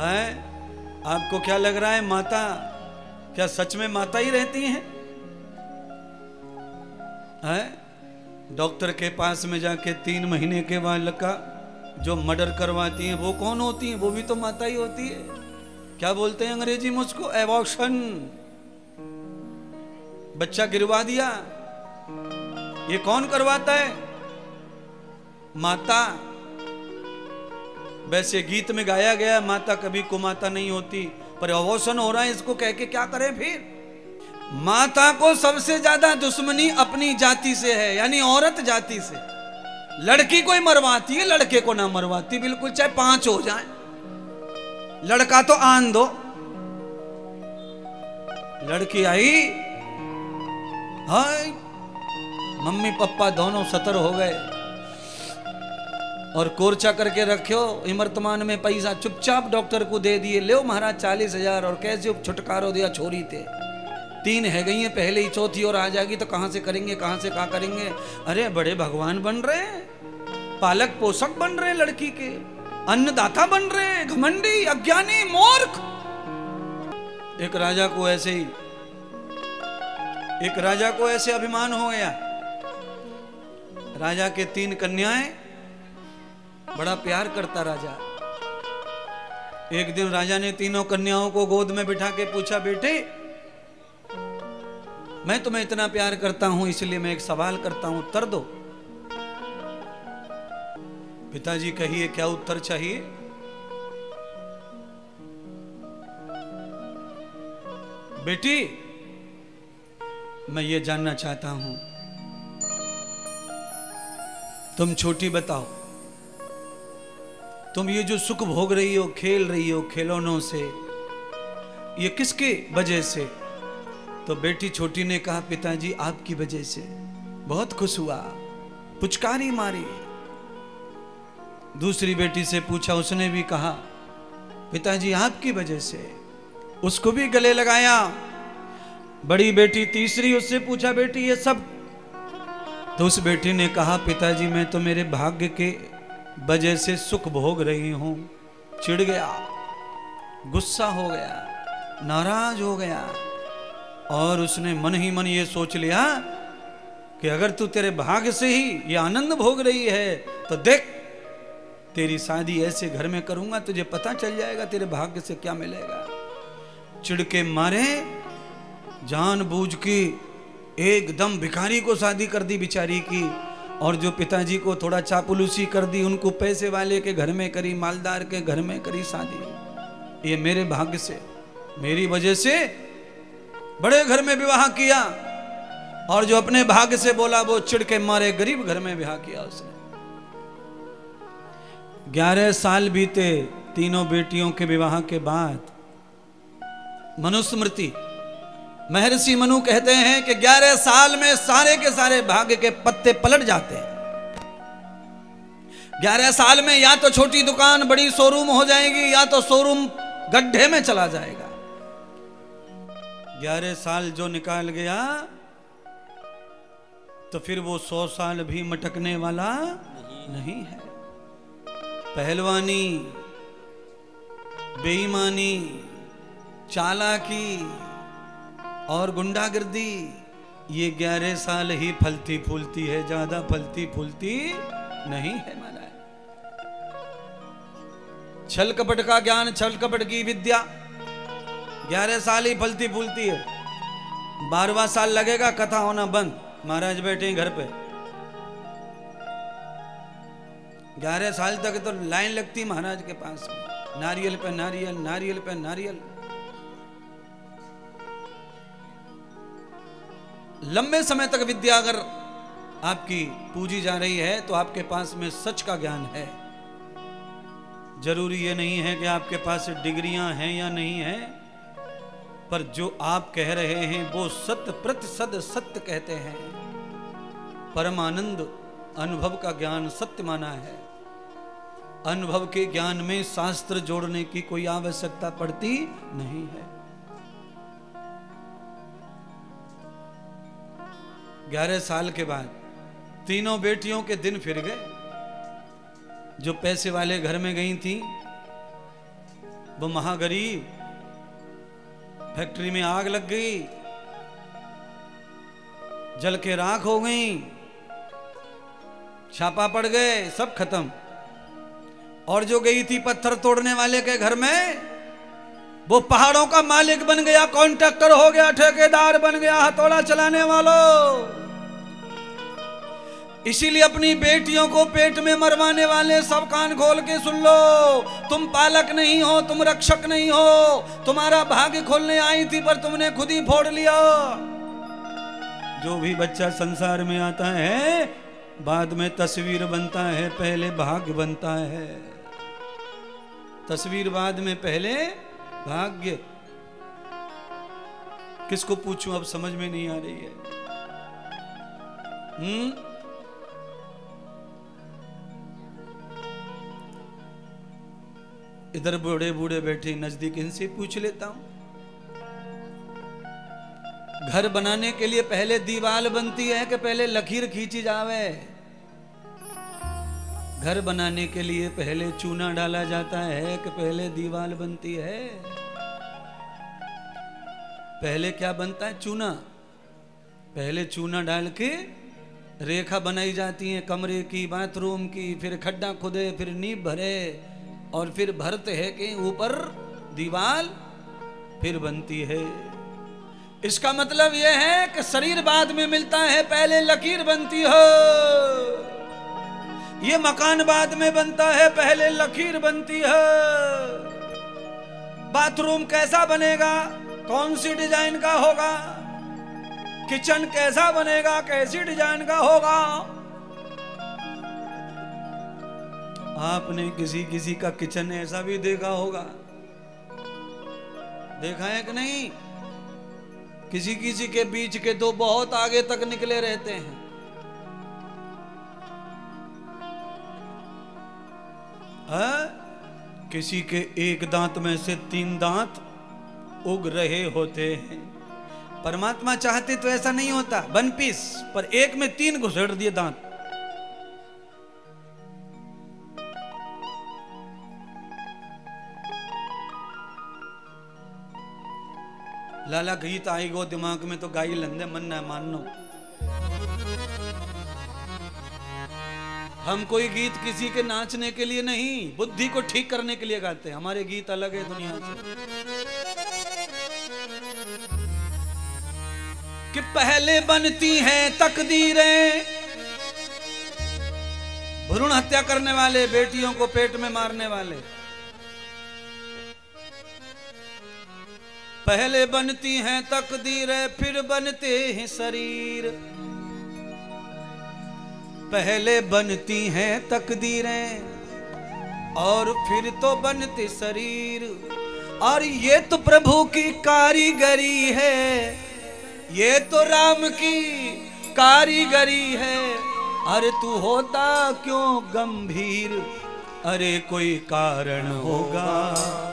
है? आपको क्या लग रहा है माता क्या सच में माता ही रहती हैं? है? डॉक्टर के पास में जाके 3 महीने के बालक का जो मर्डर करवाती हैं वो कौन होती हैं? वो भी तो माता ही होती है। क्या बोलते हैं अंग्रेजी में उसको? एबॉर्शन। बच्चा गिरवा दिया, ये कौन करवाता है? माता। वैसे गीत में गाया गया माता कभी कुमाता नहीं होती, पर अवोशन हो रहा है, इसको कह के क्या करें फिर? माता को सबसे ज्यादा दुश्मनी अपनी जाति से है, यानी औरत जाति से। लड़की कोई मरवाती है, लड़के को ना मरवाती, बिल्कुल चाहे 5 हो जाए। लड़का तो आन दो, लड़की आई, हाय मम्मी पापा दोनों सतर हो गए और कोर्चा करके रखो इमर्तमान में पैसा, चुपचाप डॉक्टर को दे दिए, ले महाराज 40,000, और कैसे छुटकारो दिया। छोरी थे 3 है गई हैं पहले ही, चौथी और आ जाएगी तो कहां से करेंगे, कहां से क्या करेंगे? अरे बड़े भगवान बन रहे हैं, पालक पोषक बन रहे हैं, लड़की के अन्नदाता बन रहे हैं। घमंडी, अज्ञानी, मूर्ख। एक राजा को ऐसे अभिमान हो गया। राजा के 3 कन्याएं, बड़ा प्यार करता राजा। एक दिन राजा ने तीनों कन्याओं को गोद में बिठा के पूछा, बेटे मैं तुम्हें इतना प्यार करता हूं, इसलिए मैं एक सवाल करता हूं, उत्तर दो। पिताजी कहिए, क्या उत्तर चाहिए? बेटी मैं ये जानना चाहता हूं, तुम छोटी बताओ, तुम ये जो सुख भोग रही हो, खेल रही हो खिलौनों से, ये किसके वजह से? तो बेटी छोटी ने कहा, पिताजी आपकी वजह से। बहुत खुश हुआ, पुचकारी मारी। दूसरी बेटी से पूछा, उसने भी कहा पिताजी आपकी वजह से, उसको भी गले लगाया। बड़ी बेटी तीसरी, उससे पूछा, बेटी ये सब? तो उस बेटी ने कहा, पिताजी मैं तो मेरे भाग्य के वजह से सुख भोग रही हूं। चिढ़ गया, गुस्सा हो गया, नाराज हो गया, और उसने मन ही मन ये सोच लिया कि अगर तू तेरे भाग्य से ही ये आनंद भोग रही है तो देख, तेरी शादी ऐसे घर में करूंगा, तुझे पता चल जाएगा तेरे भाग्य से क्या मिलेगा। चिढ़ के मारे जानबूझ के एकदम भिखारी को शादी कर दी बेचारी की, और जो पिताजी को थोड़ा चापलूसी कर दी, उनको पैसे वाले के घर में करी, मालदार के घर में करी शादी। ये मेरे भाग्य से, मेरी वजह से बड़े घर में विवाह किया, और जो अपने भाग्य से बोला वो चिढ़ के मारे गरीब घर में विवाह किया उसने। 11 साल बीते तीनों बेटियों के विवाह के बाद। मनुस्मृति, महर्षि मनु कहते हैं कि 11 साल में सारे के सारे भाग्य के पत्ते पलट जाते हैं। 11 साल में या तो छोटी दुकान बड़ी शोरूम हो जाएगी, या तो शोरूम गड्ढे में चला जाएगा। 11 साल जो निकाल गया तो फिर वो 100 साल भी मटकने वाला नहीं है। पहलवानी, बेईमानी, चालाकी और गुंडागर्दी, ये 11 साल ही फलती फूलती है, ज्यादा फलती फूलती नहीं है। माना है छल कपट का ज्ञान, छल कपट की विद्या 11 साल ही फलती फूलती है। 12वां साल लगेगा कथा होना बंद, महाराज बैठे घर पे। 11 साल तक तो लाइन लगती महाराज के पास में, नारियल पे नारियल, नारियल पे नारियल। लंबे समय तक विद्या अगर आपकी पूजी जा रही है तो आपके पास में सच का ज्ञान है। जरूरी ये नहीं है कि आपके पास डिग्रियां हैं या नहीं है, पर जो आप कह रहे हैं वो 100% सत्य कहते हैं। परमानंद अनुभव का ज्ञान सत्य माना है। अनुभव के ज्ञान में शास्त्र जोड़ने की कोई आवश्यकता पड़ती नहीं है। 11 साल के बाद तीनों बेटियों के दिन फिर गए। जो पैसे वाले घर में गई थी वो महागरीब, फैक्ट्री में आग लग गई, जल के राख हो गई, छापा पड़ गए, सब खत्म। और जो गई थी पत्थर तोड़ने वाले के घर में, वो पहाड़ों का मालिक बन गया, कॉन्ट्रैक्टर हो गया, ठेकेदार बन गया, हथौड़ा चलाने वालों। इसीलिए अपनी बेटियों को पेट में मरवाने वाले सब कान खोल के सुन लो। तुम पालक नहीं हो, तुम रक्षक नहीं हो, तुम्हारा भाग्य खोलने आई थी पर तुमने खुद ही फोड़ लिया। जो भी बच्चा संसार में आता है बाद में तस्वीर बनता है, पहले भाग्य बनता है। तस्वीर बाद में, पहले भाग्य। किसको पूछूं, अब समझ में नहीं आ रही है। इधर बूढ़े बूढ़े बैठे, नजदीक इनसे पूछ लेता हूं। घर बनाने के लिए पहले दीवार बनती है कि पहले लकीर खींची जावे? घर बनाने के लिए पहले चूना डाला जाता है कि पहले दीवार बनती है? पहले क्या बनता है? चूना। पहले चूना डाल के रेखा बनाई जाती है कमरे की, बाथरूम की, फिर खड्डा खुदे, फिर नींव भरे, और फिर भरते हैं कि ऊपर दीवार फिर बनती है। इसका मतलब यह है कि शरीर बाद में मिलता है, पहले लकीर बनती हो। ये मकान बाद में बनता है, पहले लकीर बनती है। बाथरूम कैसा बनेगा, कौन सी डिजाइन का होगा? किचन कैसा बनेगा, कैसी डिजाइन का होगा? आपने किसी किसी का किचन ऐसा भी देखा होगा, देखा है कि नहीं? किसी किसी के बीच के तो बहुत आगे तक निकले रहते हैं। किसी के एक दांत में से 3 दांत उग रहे होते हैं। परमात्मा चाहते तो ऐसा नहीं होता, 1 पीस, पर एक में 3 घुसेड़ दिए दांत। लाला गीत आई गो दिमाग में तो गाई लंदे मन न मानो। हम कोई गीत किसी के नाचने के लिए नहीं, बुद्धि को ठीक करने के लिए गाते हैं। हमारे गीत अलग है दुनिया से। कि पहले बनती हैं तकदीरें, भ्रूण हत्या करने वाले, बेटियों को पेट में मारने वाले। पहले बनती हैं तकदीरें, फिर बनते हैं शरीर। पहले बनती हैं तकदीरें और फिर तो बनते शरीर। और ये तो प्रभु की कारीगरी है, ये तो राम की कारीगरी है। अरे तू होता क्यों गंभीर, अरे कोई कारण होगा।